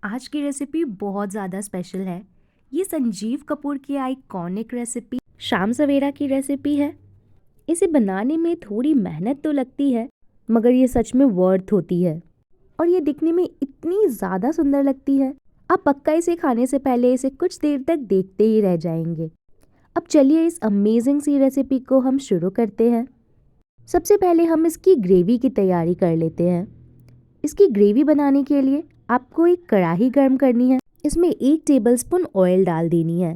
आज की रेसिपी बहुत ज़्यादा स्पेशल है। ये संजीव कपूर की आइकॉनिक रेसिपी शाम सवेरा की रेसिपी है। इसे बनाने में थोड़ी मेहनत तो लगती है, मगर ये सच में वर्थ होती है और ये दिखने में इतनी ज़्यादा सुंदर लगती है। आप पक्का इसे खाने से पहले इसे कुछ देर तक देखते ही रह जाएंगे। अब चलिए इस अमेजिंग सी रेसिपी को हम शुरू करते हैं। सबसे पहले हम इसकी ग्रेवी की तैयारी कर लेते हैं। इसकी ग्रेवी बनाने के लिए आपको एक कढ़ाई गर्म करनी है। इसमें 1 टेबलस्पून ऑयल डाल देनी है।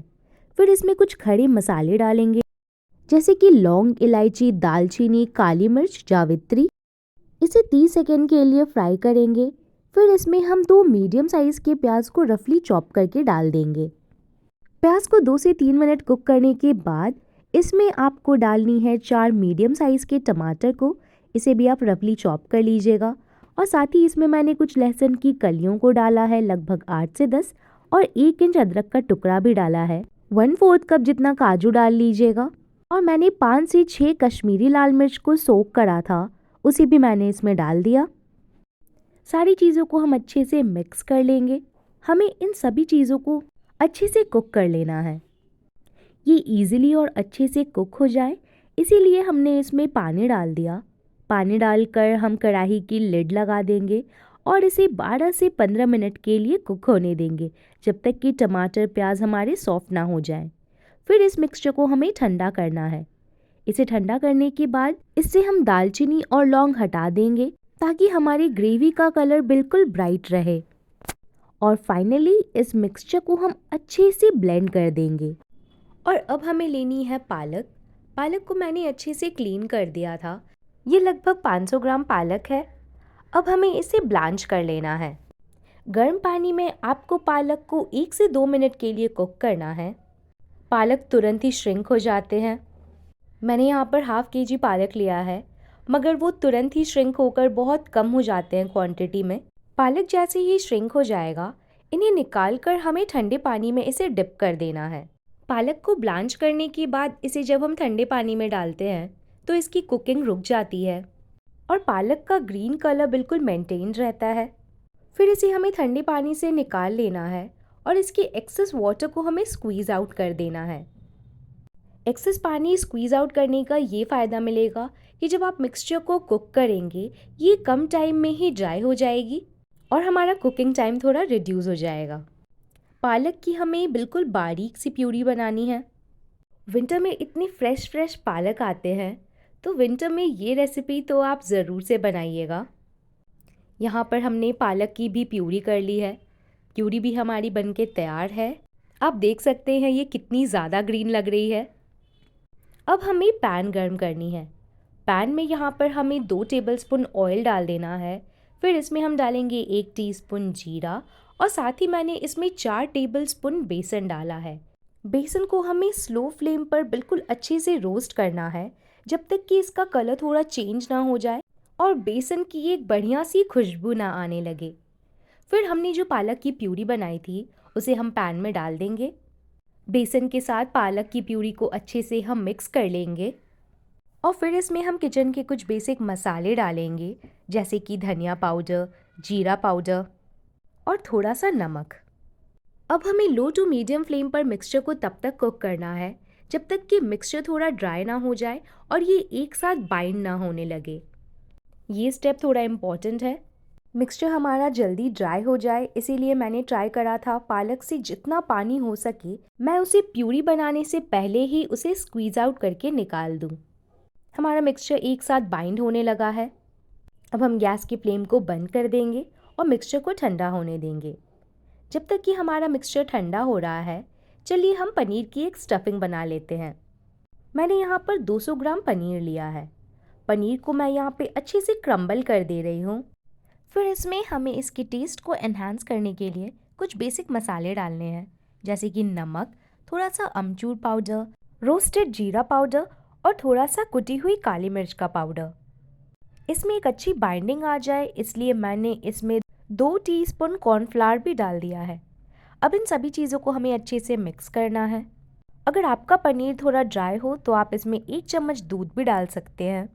फिर इसमें कुछ खड़े मसाले डालेंगे, जैसे कि लौंग, इलायची, दालचीनी, काली मिर्च, जावित्री। इसे 30 सेकेंड के लिए फ्राई करेंगे। फिर इसमें हम 2 मीडियम साइज के प्याज को रफली चॉप करके डाल देंगे। प्याज को 2 से 3 मिनट कुक करने के बाद इसमें आपको डालनी है 4 मीडियम साइज के टमाटर को। इसे भी आप रफली चॉप कर लीजिएगा। और साथ ही इसमें मैंने कुछ लहसुन की कलियों को डाला है, लगभग 8 से 10, और 1 इंच अदरक का टुकड़ा भी डाला है। 1/4 कप जितना काजू डाल लीजिएगा। और मैंने 5 से 6 कश्मीरी लाल मिर्च को सोक करा था, उसे भी मैंने इसमें डाल दिया। सारी चीज़ों को हम अच्छे से मिक्स कर लेंगे। हमें इन सभी चीज़ों को अच्छे से कुक कर लेना है। ये इजीली और अच्छे से कुक हो जाए, इसीलिए हमने इसमें पानी डाल दिया। पानी डालकर हम कढ़ाई की लिड लगा देंगे और इसे 12 से 15 मिनट के लिए कुक होने देंगे, जब तक कि टमाटर प्याज हमारे सॉफ्ट ना हो जाएं। फिर इस मिक्सचर को हमें ठंडा करना है। इसे ठंडा करने के बाद इससे हम दालचीनी और लौंग हटा देंगे, ताकि हमारी ग्रेवी का कलर बिल्कुल ब्राइट रहे। और फाइनली इस मिक्सचर को हम अच्छे से ब्लेंड कर देंगे। और अब हमें लेनी है पालक। पालक को मैंने अच्छे से क्लीन कर दिया था। ये लगभग 500 ग्राम पालक है। अब हमें इसे ब्लांच कर लेना है। गर्म पानी में आपको पालक को 1 से 2 मिनट के लिए कुक करना है। पालक तुरंत ही श्रिंक हो जाते हैं। मैंने यहाँ पर ½ kg पालक लिया है, मगर वो तुरंत ही श्रिंक होकर बहुत कम हो जाते हैं क्वांटिटी में। पालक जैसे ही श्रिंक हो जाएगा, इन्हें निकाल कर हमें ठंडे पानी में इसे डिप कर देना है। पालक को ब्लांच करने के बाद इसे जब हम ठंडे पानी में डालते हैं तो इसकी कुकिंग रुक जाती है और पालक का ग्रीन कलर बिल्कुल मेंटेन रहता है। फिर इसे हमें ठंडे पानी से निकाल लेना है और इसके एक्सेस वाटर को हमें स्क्वीज़ आउट कर देना है। एक्सेस पानी स्क्वीज़ आउट करने का ये फ़ायदा मिलेगा कि जब आप मिक्सचर को कुक करेंगे, ये कम टाइम में ही ड्राई हो जाएगी और हमारा कुकिंग टाइम थोड़ा रिड्यूस हो जाएगा। पालक की हमें बिल्कुल बारीक सी प्यूरी बनानी है। विंटर में इतनी फ्रेश पालक आते हैं, तो विंटर में ये रेसिपी तो आप ज़रूर से बनाइएगा। यहाँ पर हमने पालक की भी प्यूरी कर ली है। प्यूरी भी हमारी बनके तैयार है। आप देख सकते हैं ये कितनी ज़्यादा ग्रीन लग रही है। अब हमें पैन गर्म करनी है। पैन में यहाँ पर हमें 2 टेबलस्पून ऑयल डाल देना है। फिर इसमें हम डालेंगे 1 टीस्पून जीरा और साथ ही मैंने इसमें 4 टेबलस्पून बेसन डाला है। बेसन को हमें स्लो फ्लेम पर बिल्कुल अच्छे से रोस्ट करना है, जब तक कि इसका कलर थोड़ा चेंज ना हो जाए और बेसन की एक बढ़िया सी खुशबू ना आने लगे। फिर हमने जो पालक की प्यूरी बनाई थी, उसे हम पैन में डाल देंगे। बेसन के साथ पालक की प्यूरी को अच्छे से हम मिक्स कर लेंगे और फिर इसमें हम किचन के कुछ बेसिक मसाले डालेंगे, जैसे कि धनिया पाउडर, जीरा पाउडर और थोड़ा सा नमक। अब हमें लो टू मीडियम फ्लेम पर मिक्सचर को तब तक कुक करना है जब तक कि मिक्सचर थोड़ा ड्राई ना हो जाए और ये एक साथ बाइंड ना होने लगे। ये स्टेप थोड़ा इम्पॉर्टेंट है। मिक्सचर हमारा जल्दी ड्राई हो जाए, इसीलिए मैंने ट्राई करा था पालक से जितना पानी हो सके मैं उसे प्यूरी बनाने से पहले ही उसे स्क्वीज़ आउट करके निकाल दूँ। हमारा मिक्सचर एक साथ बाइंड होने लगा है। अब हम गैस की फ्लेम को बंद कर देंगे और मिक्सचर को ठंडा होने देंगे। जब तक कि हमारा मिक्सचर ठंडा हो रहा है, चलिए हम पनीर की एक स्टफिंग बना लेते हैं। मैंने यहाँ पर 200 ग्राम पनीर लिया है। पनीर को मैं यहाँ पे अच्छे से क्रम्बल कर दे रही हूँ। फिर इसमें हमें इसके टेस्ट को एनहांस करने के लिए कुछ बेसिक मसाले डालने हैं, जैसे कि नमक, थोड़ा सा अमचूर पाउडर, रोस्टेड जीरा पाउडर और थोड़ा सा कुटी हुई काली मिर्च का पाउडर। इसमें एक अच्छी बाइंडिंग आ जाए, इसलिए मैंने इसमें 2 टीस्पून कॉर्नफ्लावर भी डाल दिया है। अब इन सभी चीज़ों को हमें अच्छे से मिक्स करना है। अगर आपका पनीर थोड़ा ड्राई हो तो आप इसमें 1 चम्मच दूध भी डाल सकते हैं,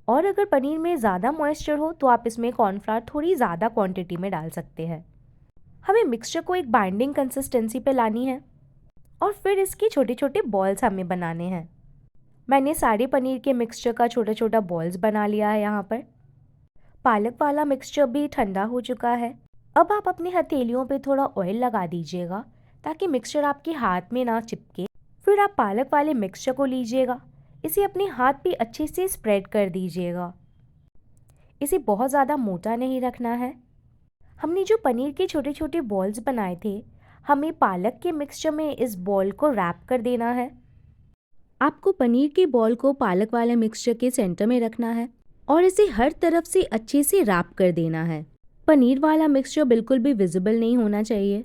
और अगर पनीर में ज़्यादा मॉइस्चर हो तो आप इसमें कॉर्नफ्लावर थोड़ी ज़्यादा क्वांटिटी में डाल सकते हैं। हमें मिक्सचर को एक बाइंडिंग कंसिस्टेंसी पे लानी है और फिर इसके छोटे छोटे बॉल्स हमें बनाने हैं। मैंने सारे पनीर के मिक्सचर का छोटा छोटा बॉल्स बना लिया है। यहाँ पर पालक वाला मिक्सचर भी ठंडा हो चुका है। अब आप अपनी हथेलियों पे थोड़ा ऑयल लगा दीजिएगा ताकि मिक्सचर आपके हाथ में ना चिपके। फिर आप पालक वाले मिक्सचर को लीजिएगा, इसे अपने हाथ पे अच्छे से स्प्रेड कर दीजिएगा। इसे बहुत ज़्यादा मोटा नहीं रखना है। हमने जो पनीर के छोटे छोटे बॉल्स बनाए थे, हमें पालक के मिक्सचर में इस बॉल को रैप कर देना है। आपको पनीर के बॉल को पालक वाले मिक्सचर के सेंटर में रखना है और इसे हर तरफ से अच्छे से रैप कर देना है। पनीर वाला मिक्सचर बिल्कुल भी विजिबल नहीं होना चाहिए।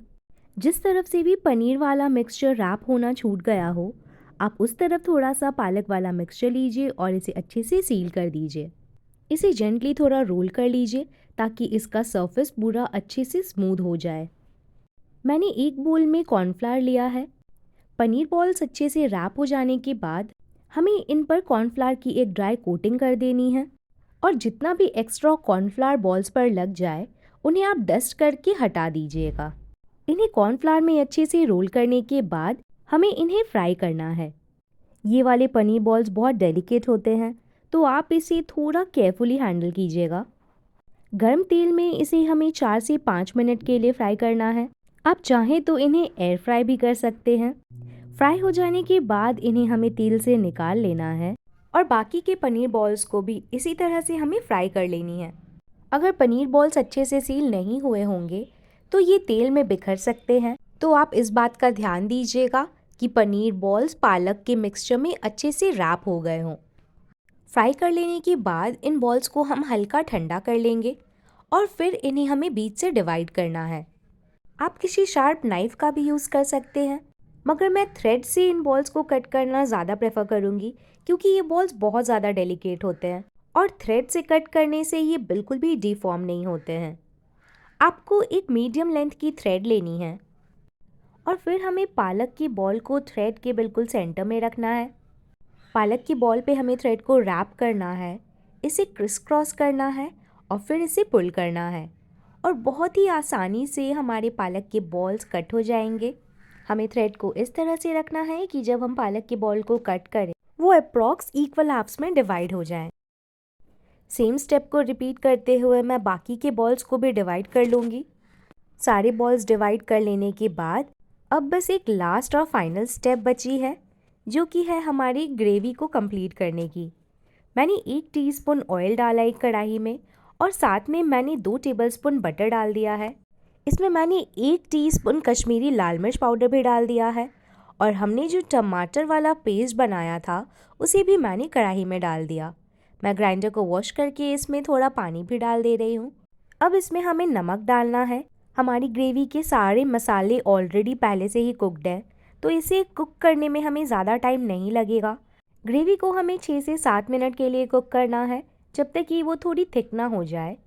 जिस तरफ से भी पनीर वाला मिक्सचर रैप होना छूट गया हो, आप उस तरफ थोड़ा सा पालक वाला मिक्सचर लीजिए और इसे अच्छे से सील कर दीजिए। इसे जेंटली थोड़ा रोल कर लीजिए ताकि इसका सरफेस पूरा अच्छे से स्मूथ हो जाए। मैंने एक बोल में कॉर्नफ्लावर लिया है। पनीर बॉल्स अच्छे से रैप हो जाने के बाद हमें इन पर कॉर्नफ्लावर की एक ड्राई कोटिंग कर देनी है और जितना भी एक्स्ट्रा कॉर्नफ्लावर बॉल्स पर लग जाए उन्हें आप डस्ट करके हटा दीजिएगा। इन्हें कॉर्नफ्लावर में अच्छे से रोल करने के बाद हमें इन्हें फ्राई करना है। ये वाले पनीर बॉल्स बहुत डेलिकेट होते हैं, तो आप इसे थोड़ा केयरफुली हैंडल कीजिएगा। गर्म तेल में इसे हमें 4 से 5 मिनट के लिए फ्राई करना है। आप चाहें तो इन्हें एयर फ्राई भी कर सकते हैं। फ्राई हो जाने के बाद इन्हें हमें तेल से निकाल लेना है और बाकी के पनीर बॉल्स को भी इसी तरह से हमें फ्राई कर लेनी है। अगर पनीर बॉल्स अच्छे से सील नहीं हुए होंगे तो ये तेल में बिखर सकते हैं, तो आप इस बात का ध्यान दीजिएगा कि पनीर बॉल्स पालक के मिक्सचर में अच्छे से रैप हो गए हों। फ्राई कर लेने के बाद इन बॉल्स को हम हल्का ठंडा कर लेंगे और फिर इन्हें हमें बीच से डिवाइड करना है। आप किसी शार्प नाइफ का भी यूज़ कर सकते हैं, मगर मैं थ्रेड से इन बॉल्स को कट करना ज़्यादा प्रेफर करूँगी क्योंकि ये बॉल्स बहुत ज़्यादा डेलिकेट होते हैं और थ्रेड से कट करने से ये बिल्कुल भी डिफॉर्म नहीं होते हैं। आपको एक मीडियम लेंथ की थ्रेड लेनी है और फिर हमें पालक की बॉल को थ्रेड के बिल्कुल सेंटर में रखना है। पालक की बॉल पे हमें थ्रेड को रैप करना है, इसे क्रिस क्रॉस करना है और फिर इसे पुल करना है और बहुत ही आसानी से हमारे पालक के बॉल्स कट हो जाएंगे। हमें थ्रेड को इस तरह से रखना है कि जब हम पालक की बॉल को कट करें वो अप्रॉक्स इक्वल हाफ्स में डिवाइड हो जाए। सेम स्टेप को रिपीट करते हुए मैं बाकी के बॉल्स को भी डिवाइड कर लूँगी। सारे बॉल्स डिवाइड कर लेने के बाद अब बस एक लास्ट और फाइनल स्टेप बची है, जो कि है हमारी ग्रेवी को कंप्लीट करने की। मैंने 1 टीस्पून ऑयल डाला एक कढ़ाई में और साथ में मैंने 2 टेबलस्पून बटर डाल दिया है। इसमें मैंने 1 टीस्पून कश्मीरी लाल मिर्च पाउडर भी डाल दिया है और हमने जो टमाटर वाला पेस्ट बनाया था उसे भी मैंने कढ़ाई में डाल दिया। मैं ग्राइंडर को वॉश करके इसमें थोड़ा पानी भी डाल दे रही हूँ। अब इसमें हमें नमक डालना है। हमारी ग्रेवी के सारे मसाले ऑलरेडी पहले से ही कुकड है, तो इसे कुक करने में हमें ज़्यादा टाइम नहीं लगेगा। ग्रेवी को हमें 6 से 7 मिनट के लिए कुक करना है, जब तक कि वो थोड़ी थिक ना हो जाए।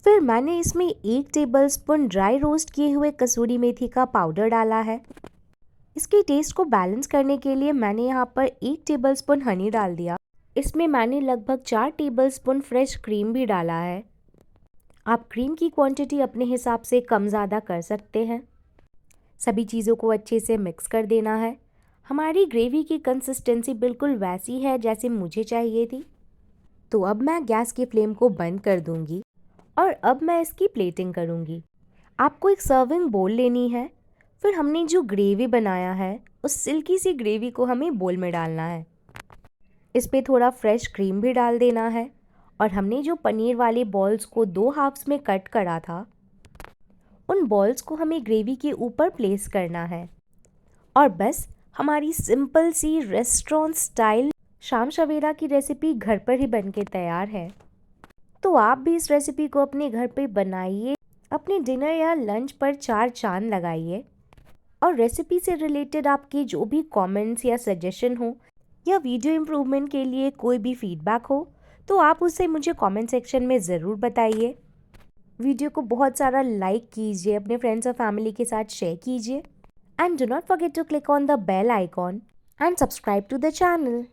फिर मैंने इसमें 1 टेबलस्पून ड्राई रोस्ट किए हुए कसूरी मेथी का पाउडर डाला है। इसके टेस्ट को बैलेंस करने के लिए मैंने यहाँ पर 1 टेबलस्पून हनी डाल दिया। इसमें मैंने लगभग 4 टेबलस्पून फ्रेश क्रीम भी डाला है। आप क्रीम की क्वांटिटी अपने हिसाब से कम ज़्यादा कर सकते हैं। सभी चीज़ों को अच्छे से मिक्स कर देना है। हमारी ग्रेवी की कंसिस्टेंसी बिल्कुल वैसी है जैसे मुझे चाहिए थी। तो अब मैं गैस की फ्लेम को बंद कर दूंगी और अब मैं इसकी प्लेटिंग करूंगी। आपको एक सर्विंग बोल लेनी है। फिर हमने जो ग्रेवी बनाया है उस सिल्की सी ग्रेवी को हमें बोल में डालना है। इस पे थोड़ा फ्रेश क्रीम भी डाल देना है और हमने जो पनीर वाले बॉल्स को 2 हाफ्स में कट करा था उन बॉल्स को हमें ग्रेवी के ऊपर प्लेस करना है और बस हमारी सिंपल सी रेस्टोरेंट स्टाइल शाम सवेरा की रेसिपी घर पर ही बनके तैयार है। तो आप भी इस रेसिपी को अपने घर पे बनाइए, अपने डिनर या लंच पर 4 चांद लगाइए और रेसिपी से रिलेटेड आपके जो भी कमेंट्स या सजेशन हो या वीडियो इम्प्रूवमेंट के लिए कोई भी फीडबैक हो तो आप उसे मुझे कमेंट सेक्शन में ज़रूर बताइए। वीडियो को बहुत सारा लाइक कीजिए, अपने फ्रेंड्स और फैमिली के साथ शेयर कीजिए and do not forget to click on the bell icon and subscribe to the channel.